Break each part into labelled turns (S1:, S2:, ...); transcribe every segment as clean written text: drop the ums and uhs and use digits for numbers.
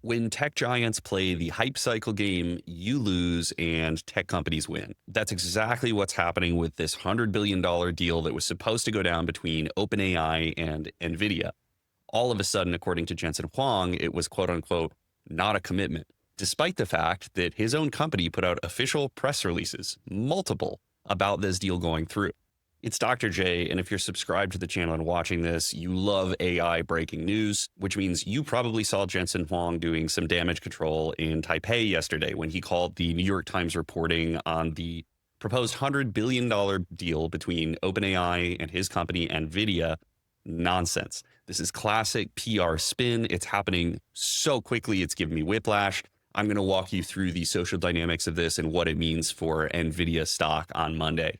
S1: When tech giants play the hype cycle game, you lose and tech companies win. That's exactly what's happening with this $100 billion deal that was supposed to go down between OpenAI and NVIDIA. All of a sudden, according to Jensen Huang, it was quote unquote not a commitment, despite the fact that his own company put out official press releases, multiple, about this deal going through. It's Dr. J, and if you're subscribed to the channel and watching this, you love AI breaking news, which means you probably saw Jensen Huang doing some damage control in Taipei yesterday when he called the New York Times reporting on the proposed $100 billion deal between OpenAI and his company NVIDIA nonsense. This is classic PR spin. It's happening so quickly, it's giving me whiplash. I'm going to walk you through the social dynamics of this and what it means for NVIDIA stock on Monday.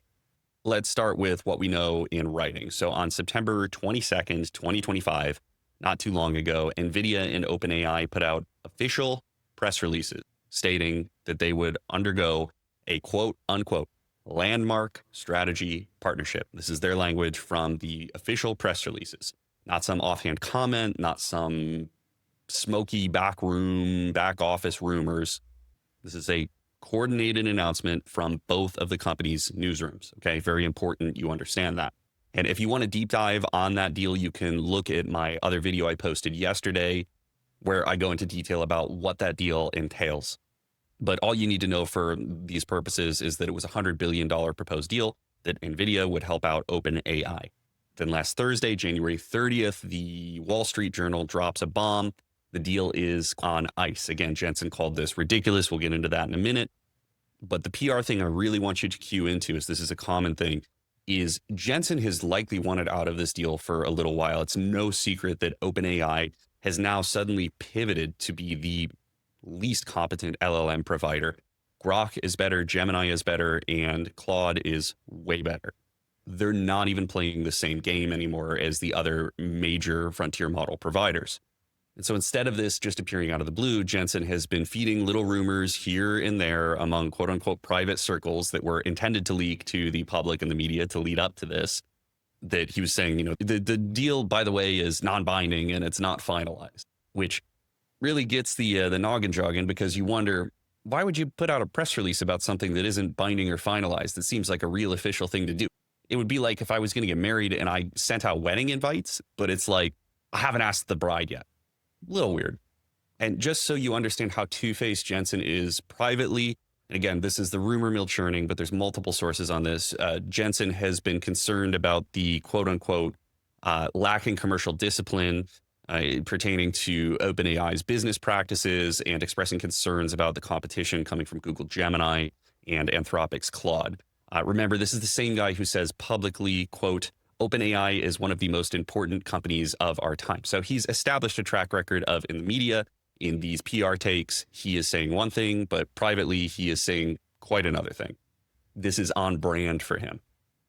S1: Let's start with what we know in writing. So on September 22nd, 2025, not too long ago, NVIDIA and OpenAI put out official press releases stating that they would undergo a quote unquote landmark strategy partnership. This is their language from the official press releases, not some offhand comment, not some smoky back office rumors. This is a coordinated announcement from both of the company's newsrooms. Okay, very important you understand that. And if you want to deep dive on that deal, you can look at my other video I posted yesterday where I go into detail about what that deal entails. But all you need to know for these purposes is that it was a $100 billion proposed deal that NVIDIA would help out OpenAI. Then last Thursday, January 30th, the Wall Street Journal drops a bomb. The deal is on ice. Again, Jensen called this ridiculous. We'll get into that in a minute. But the PR thing I really want you to cue into, is this is a common thing, is Jensen has likely wanted out of this deal for a little while. It's no secret that OpenAI has now suddenly pivoted to be the least competent LLM provider. Grok is better, Gemini is better, and Claude is way better. They're not even playing the same game anymore as the other major frontier model providers. And so instead of this just appearing out of the blue, Jensen has been feeding little rumors here and there among quote unquote private circles that were intended to leak to the public and the media to lead up to this, that he was saying, the deal, by the way, is non-binding and it's not finalized, which really gets the noggin jogging, because you wonder, why would you put out a press release about something that isn't binding or finalized? It seems like a real official thing to do. It would be like if I was going to get married and I sent out wedding invites, but it's like, I haven't asked the bride yet. A little weird. And just so you understand how two-faced Jensen is privately, and again, this is the rumor mill churning, but there's multiple sources on this. Jensen has been concerned about the quote-unquote lacking commercial discipline pertaining to OpenAI's business practices, and expressing concerns about the competition coming from Google Gemini and Anthropic's Claude. Remember, this is the same guy who says publicly, quote, OpenAI is one of the most important companies of our time. So he's established a track record of, in the media, in these PR takes, he is saying one thing, but privately he is saying quite another thing. This is on brand for him.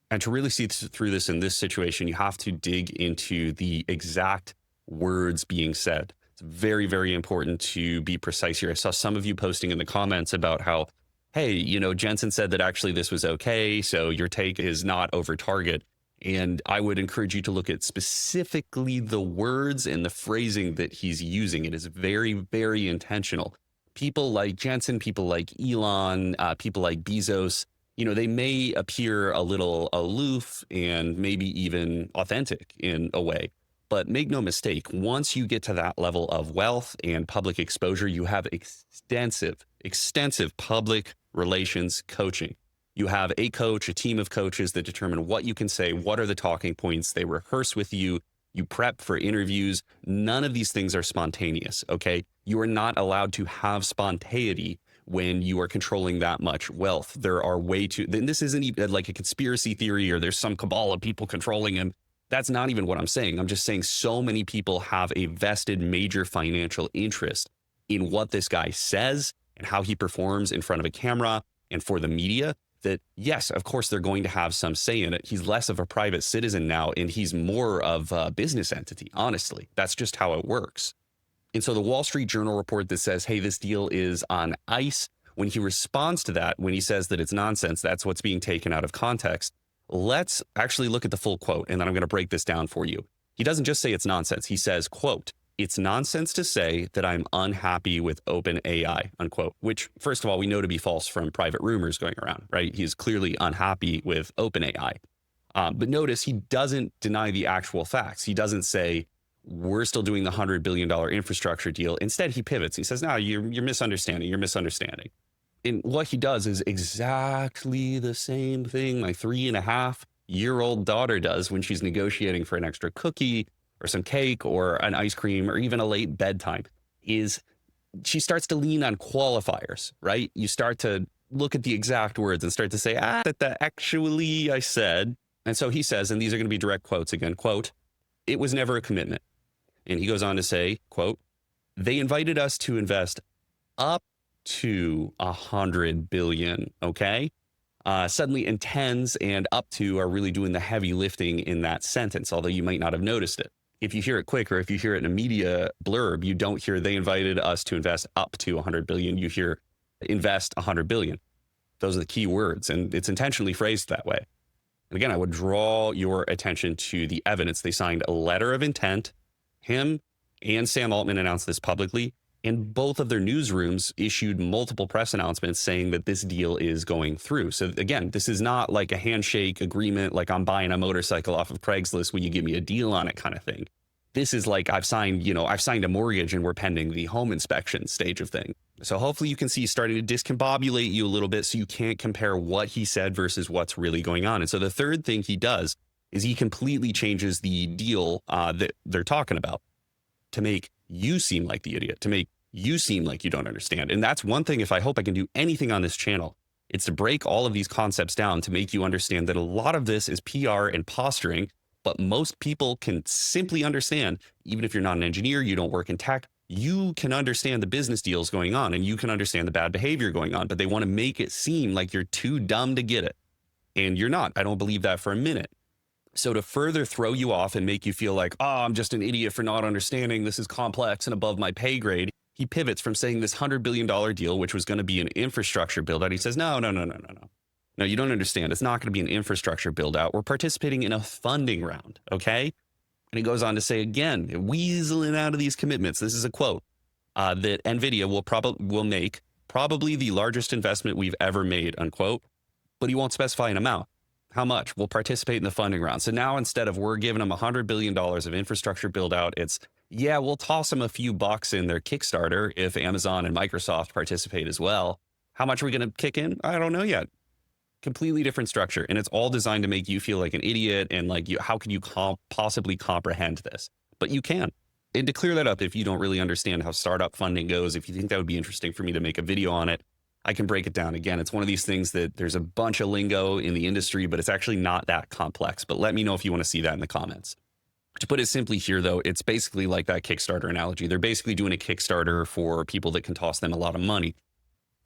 S1: And to really see through this in this situation, you have to dig into the exact words being said. It's very, very important to be precise here. I saw some of you posting in the comments about how, hey, Jensen said that actually this was okay, so your take is not over target. And I would encourage you to look at specifically the words and the phrasing that he's using. It is very, very intentional. People like Jensen, people like Elon, people like Bezos, they may appear a little aloof and maybe even authentic in a way. But make no mistake, once you get to that level of wealth and public exposure, you have extensive public relations coaching. You have a coach, a team of coaches that determine what you can say, what are the talking points. They rehearse with you. You prep for interviews. None of these things are spontaneous, okay? You are not allowed to have spontaneity when you are controlling that much wealth. There are then this isn't even like a conspiracy theory or there's some cabal of people controlling him. That's not even what I'm saying. I'm just saying so many people have a vested major financial interest in what this guy says and how he performs in front of a camera and for the media, that yes, of course, they're going to have some say in it. He's less of a private citizen now, and he's more of a business entity, honestly. That's just how it works. And so the Wall Street Journal report that says, hey, this deal is on ice, when he responds to that, when he says that it's nonsense, that's what's being taken out of context. Let's actually look at the full quote, and then I'm going to break this down for you. He doesn't just say it's nonsense. He says, quote, it's nonsense to say that I'm unhappy with OpenAI, unquote, which, first of all, we know to be false from private rumors going around, right? He's clearly unhappy with OpenAI. But notice he doesn't deny the actual facts. He doesn't say, we're still doing the $100 billion infrastructure deal. Instead, he pivots. He says, no, you're misunderstanding. You're misunderstanding. And what he does is exactly the same thing my 3.5-year-old daughter does when she's negotiating for an extra cookie or some cake or an ice cream or even a late bedtime, is she starts to lean on qualifiers, right? You start to look at the exact words and start to say, that actually I said. And so he says, and these are going to be direct quotes again, quote, "It was never a commitment." And he goes on to say, quote, "They invited us to invest up to 100 billion." Okay. Suddenly intends and up to are really doing the heavy lifting in that sentence, although you might not have noticed it. If you hear it quick, or if you hear it in a media blurb, you don't hear they invited us to invest up to 100 billion. You hear invest 100 billion. Those are the key words, and it's intentionally phrased that way. And again, I would draw your attention to the evidence. They signed a letter of intent. Him and Sam Altman announced this publicly, and both of their newsrooms issued multiple press announcements saying that this deal is going through. So again, this is not like a handshake agreement, like I'm buying a motorcycle off of Craigslist, will you give me a deal on it kind of thing. This is like I've signed a mortgage and we're pending the home inspection stage of thing. So hopefully you can see starting to discombobulate you a little bit so you can't compare what he said versus what's really going on. And so the third thing he does is he completely changes the deal that they're talking about to make you seem like the idiot, to make you seem like you don't understand. And that's one thing, if I hope I can do anything on this channel, it's to break all of these concepts down to make you understand that a lot of this is PR and posturing, but most people can simply understand, even if you're not an engineer, you don't work in tech, you can understand the business deals going on and you can understand the bad behavior going on, but they want to make it seem like you're too dumb to get it. And you're not. I don't believe that for a minute. So to further throw you off and make you feel like, oh, I'm just an idiot for not understanding, this is complex and above my pay grade, he pivots from saying this $100 billion deal, which was going to be an infrastructure build out. He says, no. No, you don't understand. It's not going to be an infrastructure build out. We're participating in a funding round. Okay. And he goes on to say again, weaseling out of these commitments. This is a quote that NVIDIA will make probably the largest investment we've ever made, unquote. But he won't specify an amount. How much? We'll participate in the funding round. So now instead of we're giving them $100 billion of infrastructure build out, it's, yeah, we'll toss them a few bucks in their Kickstarter if Amazon and Microsoft participate as well. How much are we going to kick in? I don't know yet. Completely different structure. And it's all designed to make you feel like an idiot. And like, how can you possibly comprehend this? But you can. And to clear that up, if you don't really understand how startup funding goes, if you think that would be interesting for me to make a video on it, I can break it down. Again, it's one of these things that there's a bunch of lingo in the industry, but it's actually not that complex. But let me know if you want to see that in the comments. To put it simply here, though, it's basically like that Kickstarter analogy. They're basically doing a Kickstarter for people that can toss them a lot of money.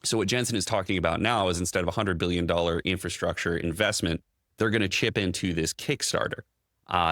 S1: So what Jensen is talking about now is instead of a $100 billion infrastructure investment, they're going to chip into this Kickstarter.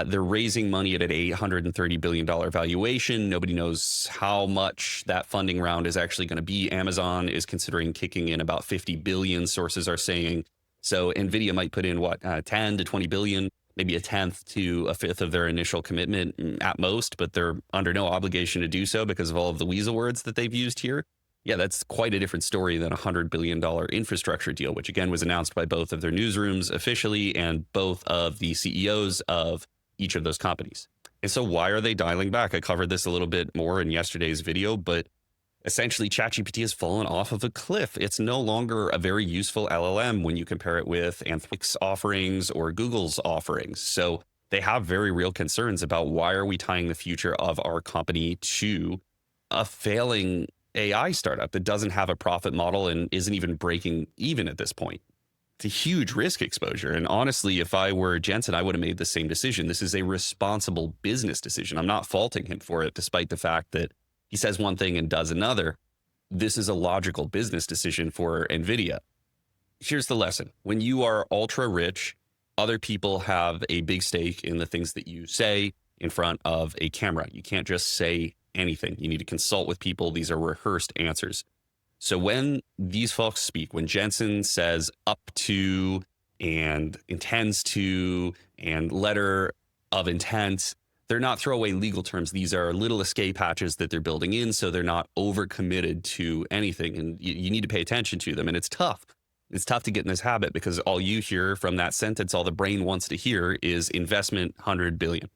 S1: They're raising money at an $830 billion valuation. Nobody knows how much that funding round is actually going to be. Amazon is considering kicking in about 50 billion, sources are saying. So NVIDIA might put in 10 to 20 billion, maybe a tenth to a fifth of their initial commitment at most, but they're under no obligation to do so because of all of the weasel words that they've used here. Yeah, that's quite a different story than a $100 billion infrastructure deal, which again was announced by both of their newsrooms officially and both of the CEOs of each of those companies. And so why are they dialing back? I covered this a little bit more in yesterday's video, but essentially ChatGPT has fallen off of a cliff. It's no longer a very useful LLM when you compare it with Anthropic's offerings or Google's offerings. So they have very real concerns about why are we tying the future of our company to a failing AI startup that doesn't have a profit model and isn't even breaking even at this point. It's a huge risk exposure. And honestly, if I were Jensen, I would have made the same decision. This is a responsible business decision. I'm not faulting him for it, despite the fact that he says one thing and does another. This is a logical business decision for NVIDIA. Here's the lesson. When you are ultra rich, other people have a big stake in the things that you say in front of a camera. You can't just say anything. You need to consult with people. These are rehearsed answers. So when these folks speak, when Jensen says up to and intends to and letter of intent, They're not throwaway legal terms. These are little escape hatches that they're building in so they're not overcommitted to anything. And you need to pay attention to them. And it's tough. It's tough to get in this habit because all you hear from that sentence, all the brain wants to hear is investment 100 billion.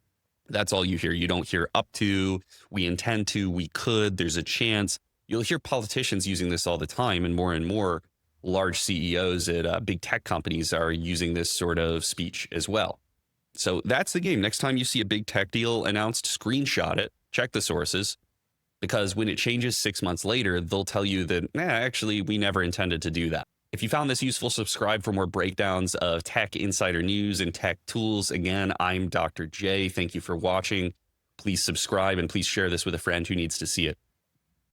S1: That's all you hear. You don't hear up to, we intend to, we could, there's a chance. You'll hear politicians using this all the time, and more large CEOs at big tech companies are using this sort of speech as well. So that's the game. Next time you see a big tech deal announced, screenshot it, check the sources, because when it changes 6 months later, they'll tell you that, actually, we never intended to do that. If you found this useful, subscribe for more breakdowns of tech insider news and tech tools. Again, I'm Dr. J. Thank you for watching. Please subscribe and please share this with a friend who needs to see it.